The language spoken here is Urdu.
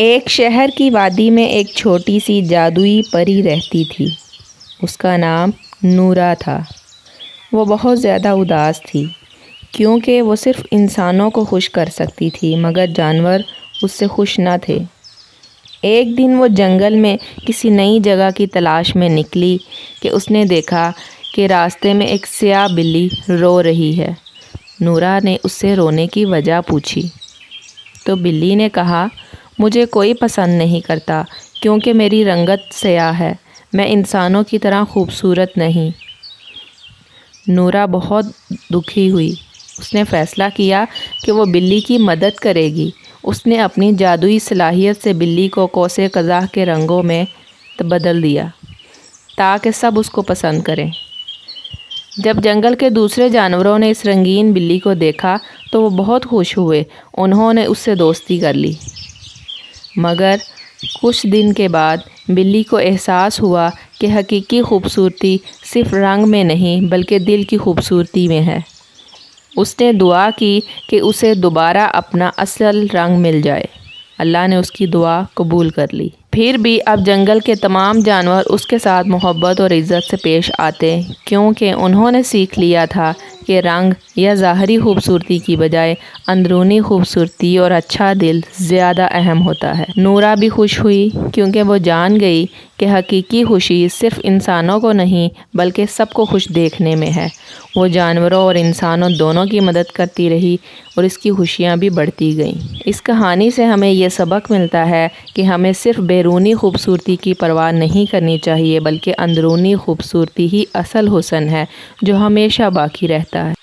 ایک شہر کی وادی میں ایک چھوٹی سی جادوئی پری رہتی تھی۔ اس کا نام نورا تھا۔ وہ بہت زیادہ اداس تھی کیونکہ وہ صرف انسانوں کو خوش کر سکتی تھی مگر جانور اس سے خوش نہ تھے۔ ایک دن وہ جنگل میں کسی نئی جگہ کی تلاش میں نکلی کہ اس نے دیکھا کہ راستے میں ایک سیاہ بلی رو رہی ہے۔ نورا نے اس سے رونے کی وجہ پوچھی تو بلی نے کہا، مجھے کوئی پسند نہیں کرتا کیونکہ میری رنگت سیاہ ہے، میں انسانوں کی طرح خوبصورت نہیں۔ نورا بہت دکھی ہوئی۔ اس نے فیصلہ کیا کہ وہ بلی کی مدد کرے گی۔ اس نے اپنی جادوئی صلاحیت سے بلی کو کوسے قزح کے رنگوں میں بدل دیا تاکہ سب اس کو پسند کریں۔ جب جنگل کے دوسرے جانوروں نے اس رنگین بلی کو دیکھا تو وہ بہت خوش ہوئے۔ انہوں نے اس سے دوستی کر لی۔ مگر کچھ دن کے بعد بلی کو احساس ہوا کہ حقیقی خوبصورتی صرف رنگ میں نہیں بلکہ دل کی خوبصورتی میں ہے۔ اس نے دعا کی کہ اسے دوبارہ اپنا اصل رنگ مل جائے۔ اللہ نے اس کی دعا قبول کر لی۔ پھر بھی اب جنگل کے تمام جانور اس کے ساتھ محبت اور عزت سے پیش آتے کیونکہ انہوں نے سیکھ لیا تھا کہ رنگ یا ظاہری خوبصورتی کی بجائے اندرونی خوبصورتی اور اچھا دل زیادہ اہم ہوتا ہے۔ نورا بھی خوش ہوئی کیونکہ وہ جان گئی کہ حقیقی خوشی صرف انسانوں کو نہیں بلکہ سب کو خوش دیکھنے میں ہے۔ وہ جانوروں اور انسانوں دونوں کی مدد کرتی رہی اور اس کی خوشیاں بھی بڑھتی گئیں۔ اس کہانی سے ہمیں یہ سبق ملتا ہے کہ ہمیں صرف بیرونی خوبصورتی کی پرواہ نہیں کرنی چاہیے بلکہ اندرونی خوبصورتی ہی اصل حسن ہے جو ہمیشہ باقی رہتا ہے۔